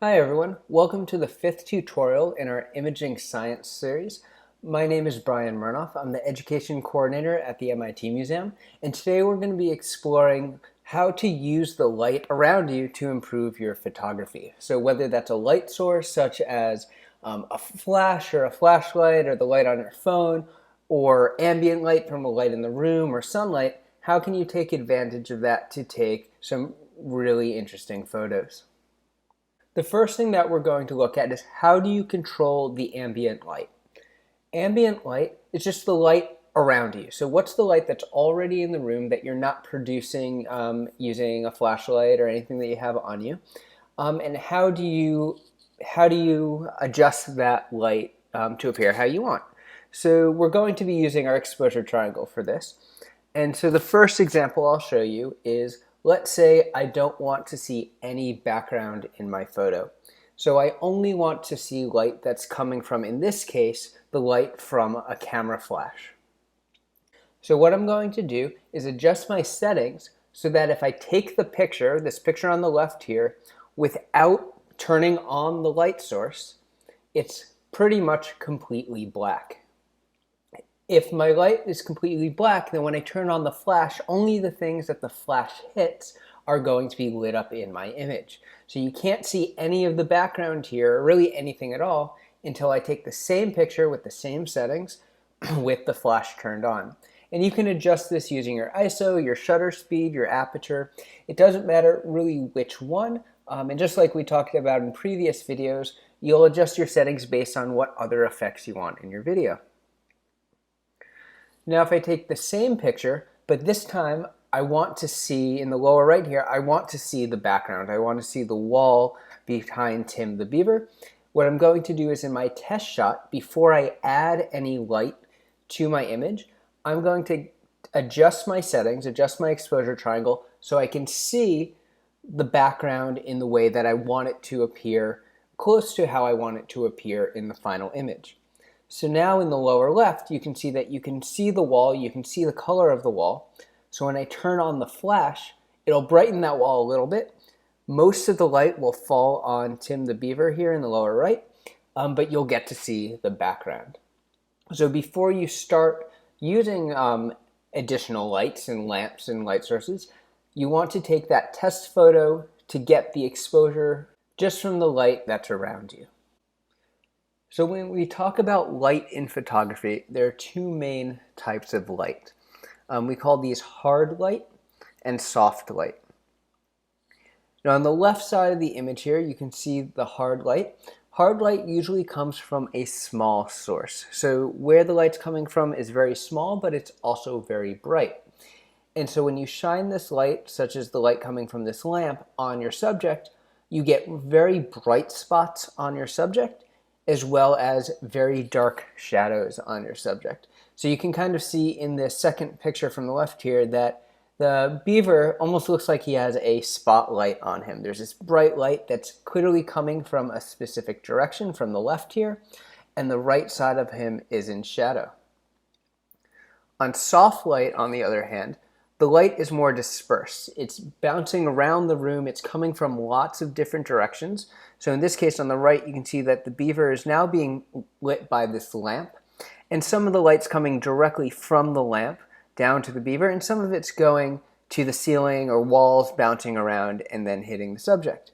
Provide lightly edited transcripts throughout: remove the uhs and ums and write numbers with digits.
Hi everyone, welcome to the 5th tutorial in our Imaging Science series. My name is Brian Murnoff. I'm the Education Coordinator at the MIT Museum, and today we're going to be exploring how to use the light around you to improve your photography. So whether that's a light source such as a flash or a flashlight or the light on your phone, or ambient light from a light in the room or sunlight, how can you take advantage of that to take some really interesting photos? The first thing that we're going to look at is how do you control the ambient light? Ambient light is just the light around you. So what's the light that's already in the room that you're not producing using a flashlight or anything that you have on you? And how do you adjust that light to appear how you want? So we're going to be using our exposure triangle for this. And so the first example I'll show you is, let's say I don't want to see any background in my photo. So I only want to see light that's coming from, in this case, the light from a camera flash. So what I'm going to do is adjust my settings so that if I take the picture, this picture on the left here, without turning on the light source, it's pretty much completely black. If my light is completely black, then when I turn on the flash, only the things that the flash hits are going to be lit up in my image. So you can't see any of the background here, or really anything at all, until I take the same picture with the same settings with the flash turned on. And you can adjust this using your ISO, your shutter speed, your aperture. It doesn't matter really which one. And just like we talked about in previous videos, you'll adjust your settings based on what other effects you want in your video. Now if I take the same picture, but this time I want to see, in the lower right here, I want to see the background. I want to see the wall behind Tim the Beaver. What I'm going to do is, in my test shot, before I add any light to my image, I'm going to adjust my settings, adjust my exposure triangle, so I can see the background in the way that I want it to appear, close to how I want it to appear in the final image. So now in the lower left, you can see that you can see the wall, you can see the color of the wall. So when I turn on the flash, it'll brighten that wall a little bit. Most of the light will fall on Tim the Beaver here in the lower right, but you'll get to see the background. So before you start using additional lights and lamps and light sources, you want to take that test photo to get the exposure just from the light that's around you. So when we talk about light in photography, there are two main types of light. We call these hard light and soft light. Now on the left side of the image here, you can see the hard light. Hard light usually comes from a small source. So where the light's coming from is very small, but it's also very bright. And so when you shine this light, such as the light coming from this lamp, on your subject, you get very bright spots on your subject, as well as very dark shadows on your subject. So you can kind of see in this second picture from the left here that the beaver almost looks like he has a spotlight on him. There's this bright light that's clearly coming from a specific direction from the left here, and the right side of him is in shadow. On soft light, on the other hand, the light is more dispersed. It's bouncing around the room. It's coming from lots of different directions. So in this case on the right, you can see that the beaver is now being lit by this lamp. And some of the light's coming directly from the lamp down to the beaver, and some of it's going to the ceiling or walls, bouncing around and then hitting the subject.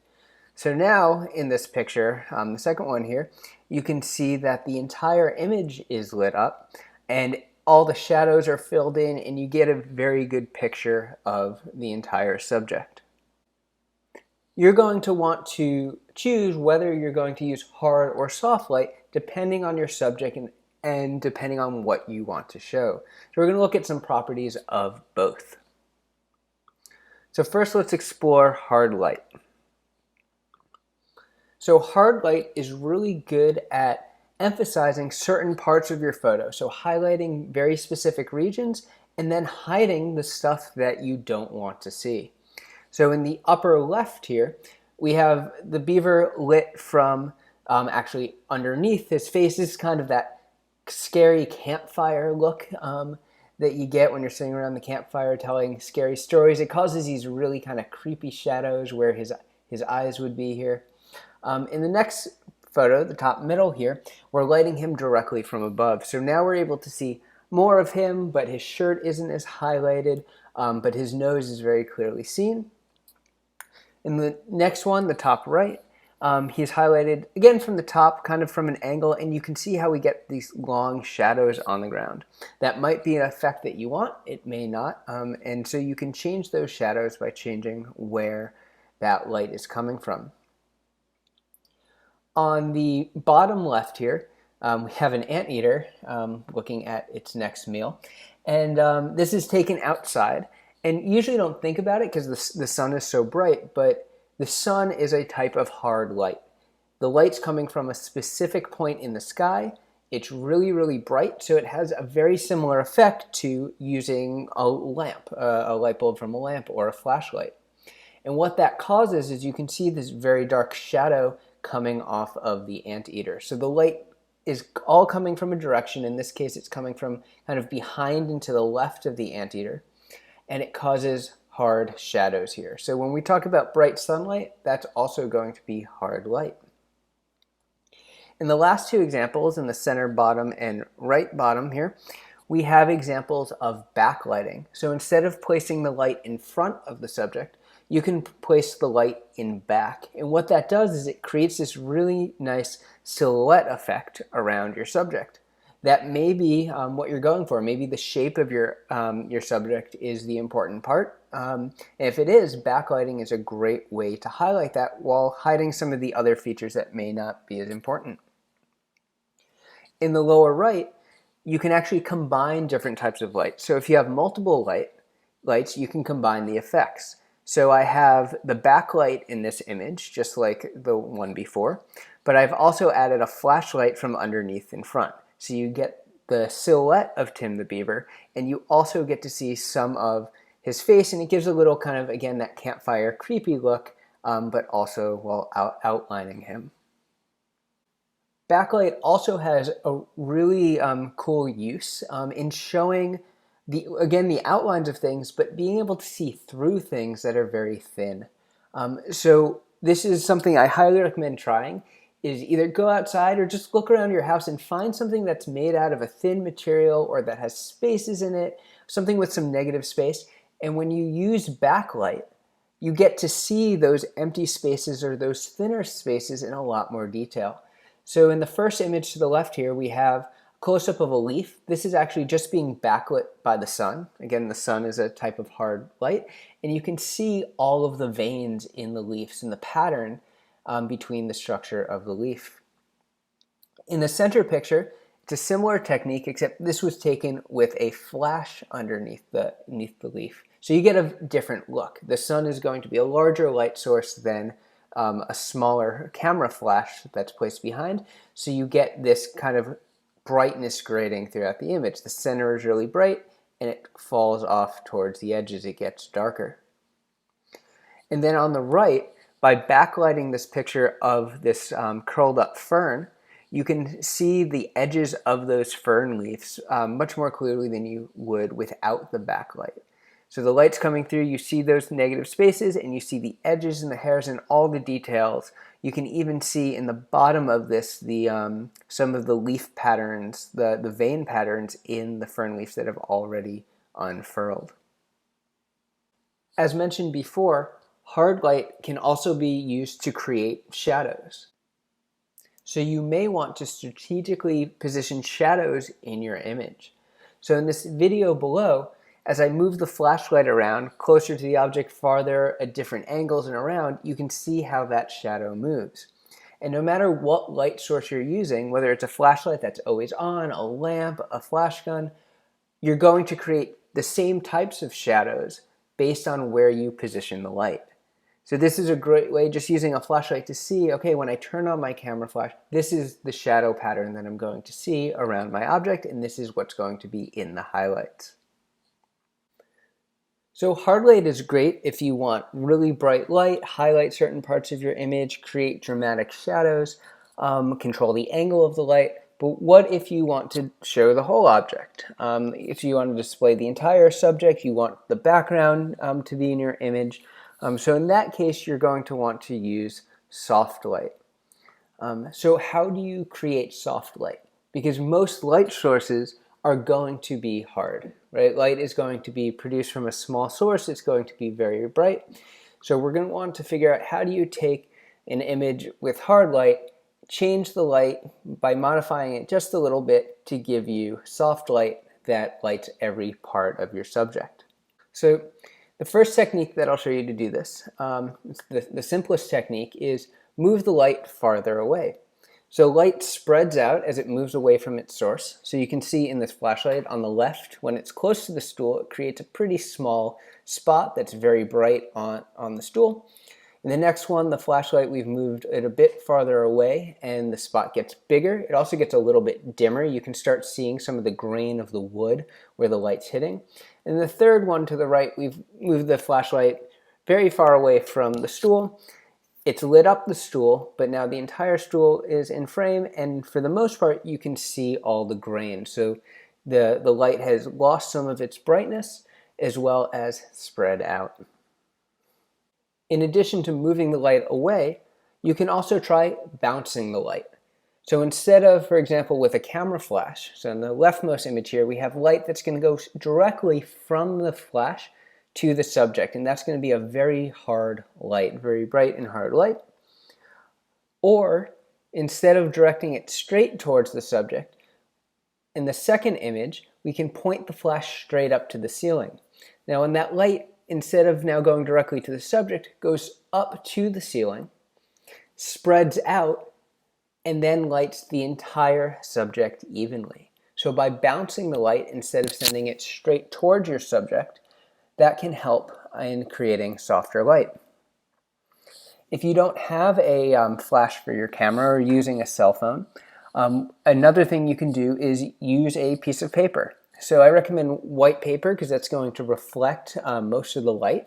So now in this picture, the second one here, you can see that the entire image is lit up and all the shadows are filled in, and you get a very good picture of the entire subject. You're going to want to choose whether you're going to use hard or soft light depending on your subject and depending on what you want to show. So we're going to look at some properties of both. So first let's explore hard light. So hard light is really good at emphasizing certain parts of your photo, so highlighting very specific regions and then hiding the stuff that you don't want to see. So in the upper left here, we have the beaver lit from actually underneath his face. Is kind of that scary campfire look that you get when you're sitting around the campfire telling scary stories. It causes these really kind of creepy shadows where his eyes would be here. In the next photo, the top middle here, we're lighting him directly from above. So now we're able to see more of him, but his shirt isn't as highlighted, but his nose is very clearly seen. In the next one, the top right, he's highlighted again from the top, kind of from an angle, and you can see how we get these long shadows on the ground. That might be an effect that you want, it may not, and so you can change those shadows by changing where that light is coming from. On the bottom left here, we have an anteater looking at its next meal, and this is taken outside. And usually you don't think about it because the sun is so bright, but the sun is a type of hard light. The light's coming from a specific point in the sky. It's really, really bright, so it has a very similar effect to using a lamp, a light bulb from a lamp or a flashlight. And what that causes is you can see this very dark shadow coming off of the anteater. So the light is all coming from a direction. In this case, it's coming from kind of behind and to the left of the anteater, and it causes hard shadows here. So when we talk about bright sunlight, that's also going to be hard light. In the last two examples, in the center bottom and right bottom here, we have examples of backlighting. So instead of placing the light in front of the subject, you can place the light in back. And what that does is it creates this really nice silhouette effect around your subject. That may be what you're going for. Maybe the shape of your subject is the important part. And if it is, backlighting is a great way to highlight that while hiding some of the other features that may not be as important. In the lower right, you can actually combine different types of light. So if you have multiple lights, you can combine the effects. So I have the backlight in this image, just like the one before, but I've also added a flashlight from underneath in front. So you get the silhouette of Tim the Beaver, and you also get to see some of his face, and it gives a little kind of, again, that campfire creepy look, but also while outlining him. Backlight also has a really cool use in showing again, the outlines of things, but being able to see through things that are very thin. So this is something I highly recommend trying, is either go outside or just look around your house and find something that's made out of a thin material or that has spaces in it, something with some negative space. And when you use backlight, you get to see those empty spaces or those thinner spaces in a lot more detail. So in the first image to the left here, we have close-up of a leaf. This is actually just being backlit by the sun. Again, the sun is a type of hard light, and you can see all of the veins in the leaves and the pattern between the structure of the leaf. In the center picture, it's a similar technique, except this was taken with a flash underneath the leaf. So you get a different look. The sun is going to be a larger light source than a smaller camera flash that's placed behind, so you get this kind of brightness grading throughout the image. The center is really bright, and it falls off towards the edge as it gets darker. And then on the right, by backlighting this picture of this curled up fern, you can see the edges of those fern leaves much more clearly than you would without the backlight. So the light's coming through, you see those negative spaces, and you see the edges and the hairs and all the details. You can even see in the bottom of this some of the leaf patterns, the vein patterns in the fern leaves that have already unfurled. As mentioned before, hard light can also be used to create shadows. So you may want to strategically position shadows in your image. So in this video below, as I move the flashlight around closer to the object, farther at different angles and around, you can see how that shadow moves. And no matter what light source you're using, whether it's a flashlight that's always on, a lamp, a flash gun, you're going to create the same types of shadows based on where you position the light. So this is a great way, just using a flashlight, to see, okay, when I turn on my camera flash, this is the shadow pattern that I'm going to see around my object, and this is what's going to be in the highlights. So hard light is great if you want really bright light, highlight certain parts of your image, create dramatic shadows, control the angle of the light. But what if you want to show the whole object? If you want to display the entire subject, you want the background to be in your image. So in that case, you're going to want to use soft light. So how do you create soft light? Because most light sources are going to be hard, right? Light is going to be produced from a small source. It's going to be very bright. So we're going to want to figure out, how do you take an image with hard light, change the light by modifying it just a little bit to give you soft light that lights every part of your subject. So the first technique that I'll show you to do this, the simplest technique, is move the light farther away. So light spreads out as it moves away from its source. So you can see in this flashlight on the left, when it's close to the stool, it creates a pretty small spot that's very bright on the stool. In the next one, the flashlight, we've moved it a bit farther away and the spot gets bigger. It also gets a little bit dimmer. You can start seeing some of the grain of the wood where the light's hitting. And the third one to the right, we've moved the flashlight very far away from the stool. It's lit up the stool, but now the entire stool is in frame, and for the most part, you can see all the grain. So the light has lost some of its brightness as well as spread out. In addition to moving the light away, you can also try bouncing the light. So instead of, for example, with a camera flash, so in the leftmost image here, we have light that's going to go directly from the flash to the subject, and that's going to be a very hard light, very bright and hard light. Or instead of directing it straight towards the subject, in the second image, we can point the flash straight up to the ceiling. Now when that light, instead of now going directly to the subject, goes up to the ceiling, spreads out, and then lights the entire subject evenly. So by bouncing the light instead of sending it straight towards your subject, that can help in creating softer light. If you don't have a flash for your camera or using a cell phone, another thing you can do is use a piece of paper. So I recommend white paper because that's going to reflect most of the light.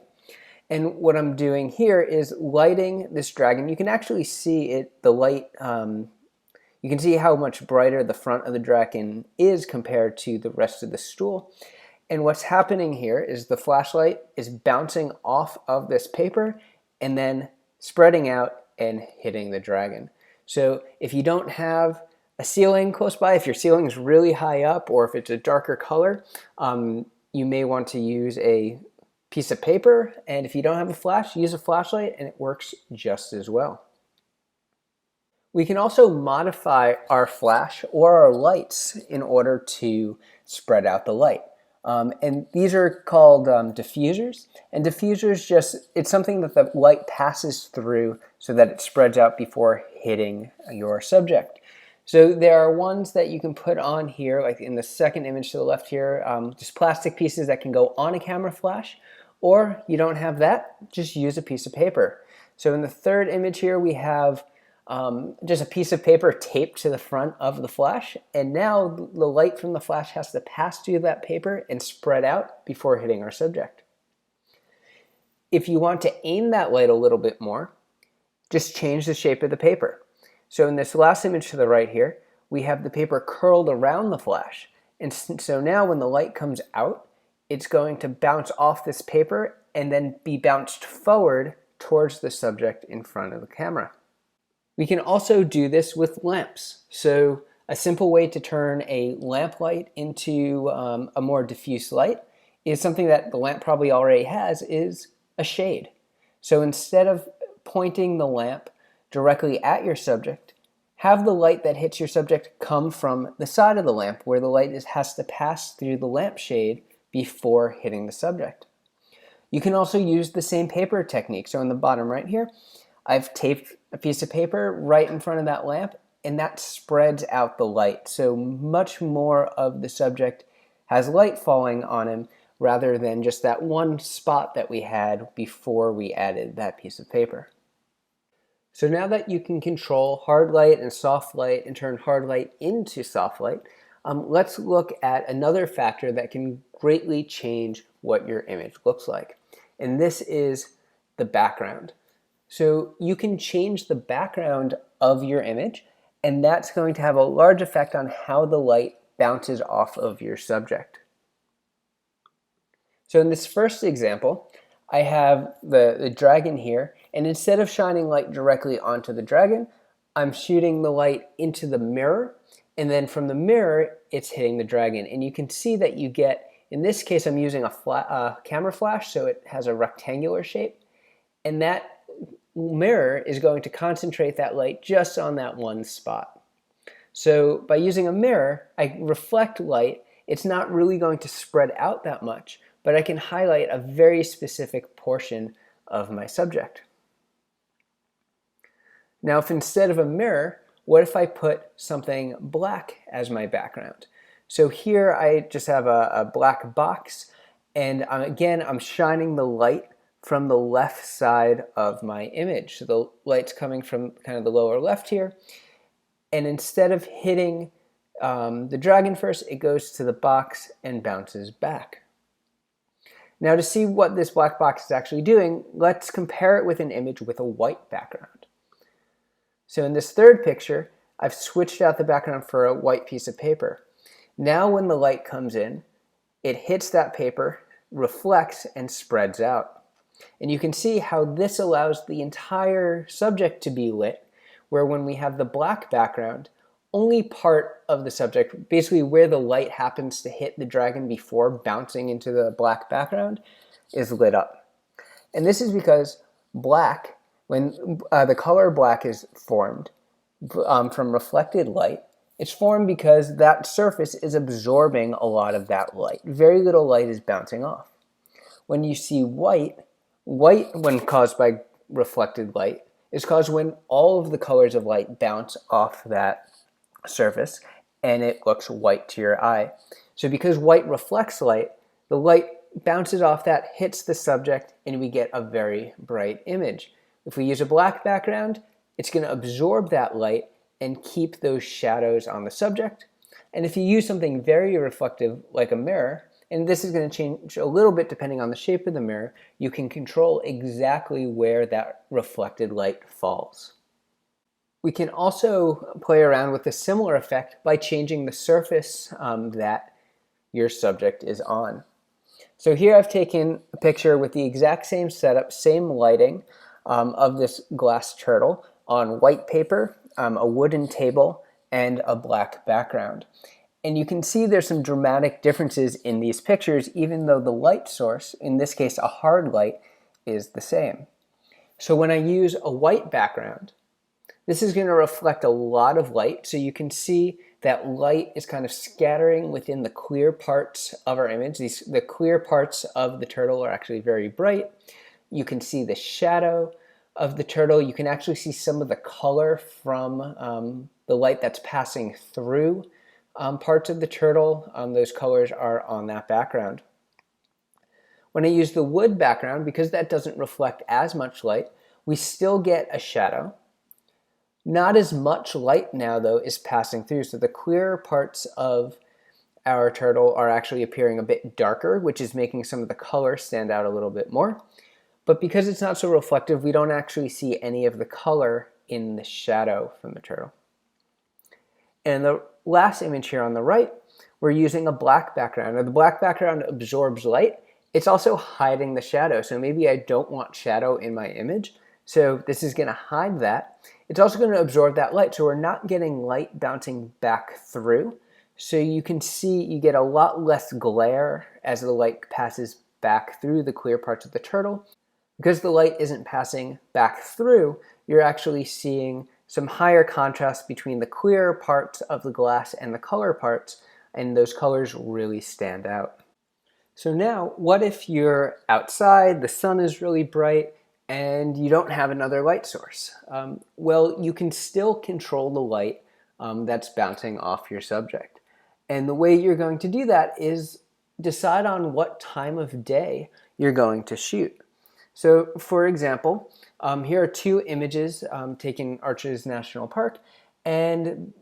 And what I'm doing here is lighting this dragon. You can actually see it, the light, you can see how much brighter the front of the dragon is compared to the rest of the stool. And what's happening here is the flashlight is bouncing off of this paper and then spreading out and hitting the dragon. So if you don't have a ceiling close by, if your ceiling is really high up or if it's a darker color, you may want to use a piece of paper. And if you don't have a flash, use a flashlight and it works just as well. We can also modify our flash or our lights in order to spread out the light. And these are called diffusers. And diffusers it's something that the light passes through so that it spreads out before hitting your subject. So there are ones that you can put on here, like in the second image to the left here, just plastic pieces that can go on a camera flash, or you don't have that, just use a piece of paper. So in the third image here, we have just a piece of paper taped to the front of the flash, and now the light from the flash has to pass through that paper and spread out before hitting our subject. If you want to aim that light a little bit more, just change the shape of the paper. So in this last image to the right here, we have the paper curled around the flash, and so now when the light comes out, it's going to bounce off this paper and then be bounced forward towards the subject in front of the camera. We can also do this with lamps. So a simple way to turn a lamp light into a more diffuse light is something that the lamp probably already has, is a shade. So instead of pointing the lamp directly at your subject, have the light that hits your subject come from the side of the lamp where the light has to pass through the lamp shade before hitting the subject. You can also use the same paper technique. So in the bottom right here, I've taped a piece of paper right in front of that lamp, and that spreads out the light. So much more of the subject has light falling on him rather than just that one spot that we had before we added that piece of paper. So now that you can control hard light and soft light and turn hard light into soft light, let's look at another factor that can greatly change what your image looks like. And this is the background. So you can change the background of your image, and that's going to have a large effect on how the light bounces off of your subject. So in this first example, I have the dragon here, and instead of shining light directly onto the dragon, I'm shooting the light into the mirror, and then from the mirror, it's hitting the dragon. And you can see that you get, in this case, I'm using a camera flash, so it has a rectangular shape. And that mirror is going to concentrate that light just on that one spot. So by using a mirror, I reflect light. It's not really going to spread out that much, but I can highlight a very specific portion of my subject. Now, if instead of a mirror, what if I put something black as my background? So here I just have a black box, and again, I'm shining the light from the left side of my image. So the light's coming from kind of the lower left here, and instead of hitting the dragon first, it goes to the box and bounces back. Now, to see what this black box is actually doing, let's compare it with an image with a white background. So in this third picture, I've switched out the background for a white piece of paper. Now when the light comes in, it hits that paper, reflects, and spreads out. And you can see how this allows the entire subject to be lit, where when we have the black background, only part of the subject, basically where the light happens to hit the dragon before bouncing into the black background, is lit up. And this is because black, when the color black is formed from reflected light, it's formed because that surface is absorbing a lot of that light. Very little light is bouncing off. When you see white, when caused by reflected light, is caused when all of the colors of light bounce off that surface and it looks white to your eye. So because white reflects light, the light bounces off that, hits the subject, and we get a very bright image. If we use a black background, it's going to absorb that light and keep those shadows on the subject. And if you use something very reflective like a mirror, and this is going to change a little bit depending on the shape of the mirror, you can control exactly where that reflected light falls. We can also play around with a similar effect by changing the surface that your subject is on. So here I've taken a picture with the exact same setup, same lighting of this glass turtle on white paper, a wooden table, and a black background. And you can see there's some dramatic differences in these pictures, even though the light source, in this case a hard light, is the same. So when I use a white background, this is going to reflect a lot of light, so you can see that light is kind of scattering within the clear parts of our image. The clear parts of the turtle are actually very bright. You can see the shadow of the turtle. You can actually see some of the color from the light that's passing through parts of the turtle. Those colors are on that background. When I use the wood background, because that doesn't reflect as much light, we still get a shadow. Not as much light now, though, is passing through, so the clearer parts of our turtle are actually appearing a bit darker, which is making some of the color stand out a little bit more. But because it's not so reflective, we don't actually see any of the color in the shadow from the turtle. And the last image here on the right, we're using a black background. Now, the black background absorbs light. It's also hiding the shadow, so maybe I don't want shadow in my image, so this is going to hide that. It's also going to absorb that light, so we're not getting light bouncing back through. So you can see you get a lot less glare as the light passes back through the clear parts of the turtle. Because the light isn't passing back through, you're actually seeing some higher contrast between the clear parts of the glass and the color parts, and those colors really stand out. So now, what if you're outside, the sun is really bright, and you don't have another light source? Well, you can still control the light that's bouncing off your subject. And the way you're going to do that is decide on what time of day you're going to shoot. So for example, here are two images taken in Arches National Park, and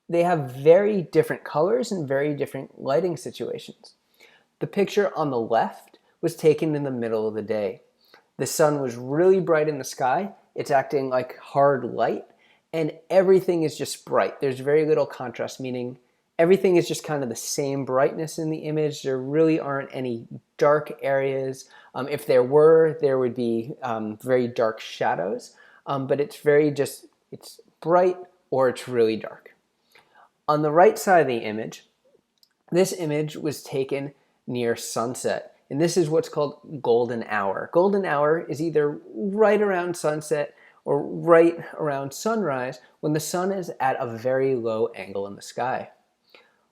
they have very different colors and very different lighting situations. The picture on the left was taken in the middle of the day. The sun was really bright in the sky, it's acting like hard light, and everything is just bright. There's very little contrast, meaning everything is just kind of the same brightness in the image. There really aren't any dark areas. If there were, there would be very dark shadows, but it's bright or it's really dark. On the right side of the image, this image was taken near sunset, and this is what's called golden hour. Golden hour is either right around sunset or right around sunrise when the sun is at a very low angle in the sky.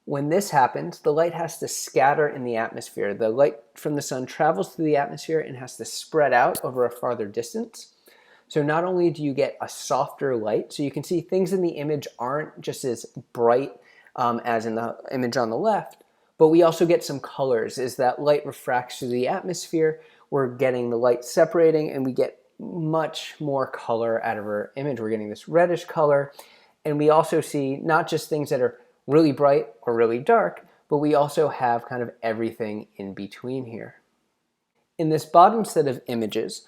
When this happens, the light has to scatter in the atmosphere. The light from the sun travels through the atmosphere and has to spread out over a farther distance. So not only do you get a softer light, so you can see things in the image aren't just as bright as in the image on the left, but we also get some colors. As that light refracts through the atmosphere, we're getting the light separating and we get much more color out of our image. We're getting this reddish color, and we also see not just things that are really bright or really dark, but we also have kind of everything in between here. In this bottom set of images,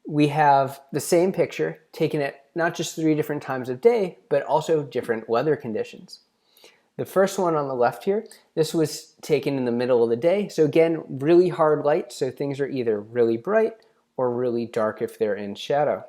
we have the same picture taken at not just 3 different times of day, but also different weather conditions. The first one on the left here, this was taken in the middle of the day. So again, really hard light, so things are either really bright or really dark if they're in shadow.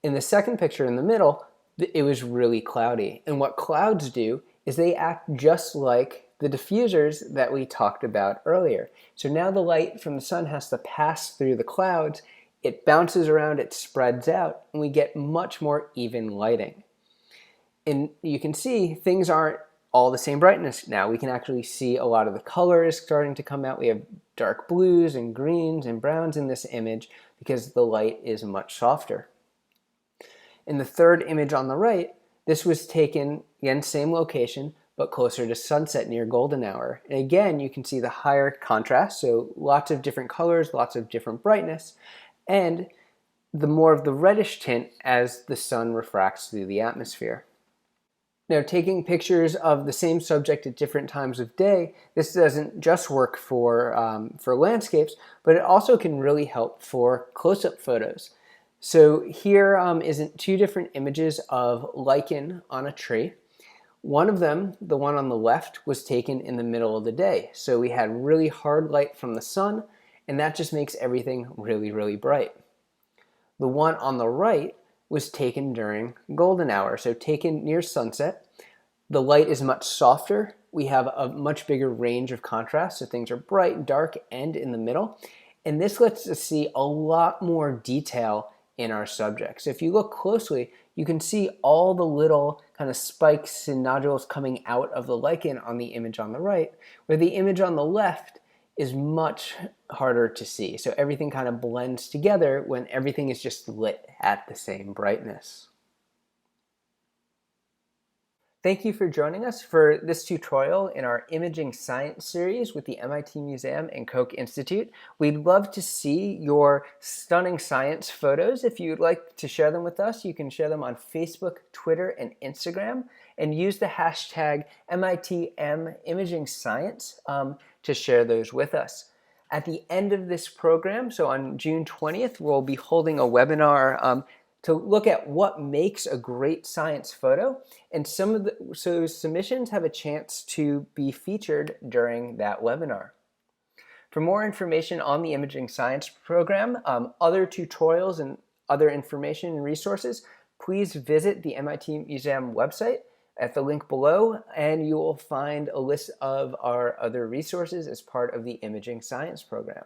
In the second picture in the middle, it was really cloudy. And what clouds do is they act just like the diffusers that we talked about earlier. So now the light from the sun has to pass through the clouds, it bounces around, it spreads out, and we get much more even lighting. And you can see things aren't all the same brightness now. We can actually see a lot of the colors starting to come out. We have dark blues and greens and browns in this image because the light is much softer. In the third image on the right, this was taken, again, same location, but closer to sunset near golden hour. And again, you can see the higher contrast, so lots of different colors, lots of different brightness, and the more of the reddish tint as the sun refracts through the atmosphere. Now, taking pictures of the same subject at different times of day, this doesn't just work for landscapes, but it also can really help for close-up photos. So here is 2 different images of lichen on a tree. One of them, the one on the left, was taken in the middle of the day. So we had really hard light from the sun, and that just makes everything really, really bright. The one on the right was taken during golden hour, so taken near sunset. The light is much softer. We have a much bigger range of contrast, so things are bright, dark, and in the middle. And this lets us see a lot more detail in our subject. So if you look closely, you can see all the little kind of spikes and nodules coming out of the lichen on the image on the right, where the image on the left is much harder to see. So everything kind of blends together when everything is just lit at the same brightness. Thank you for joining us for this tutorial in our Imaging Science series with the MIT Museum and Koch Institute. We'd love to see your stunning science photos. If you'd like to share them with us, you can share them on Facebook, Twitter, and Instagram, and use the hashtag MITMImagingScience to share those with us. At the end of this program, so on June 20th, we'll be holding a webinar to look at what makes a great science photo, and some of those submissions have a chance to be featured during that webinar. For more information on the Imaging Science program, other tutorials and other information and resources, please visit the MIT Museum website at the link below, and you will find a list of our other resources as part of the Imaging Science program.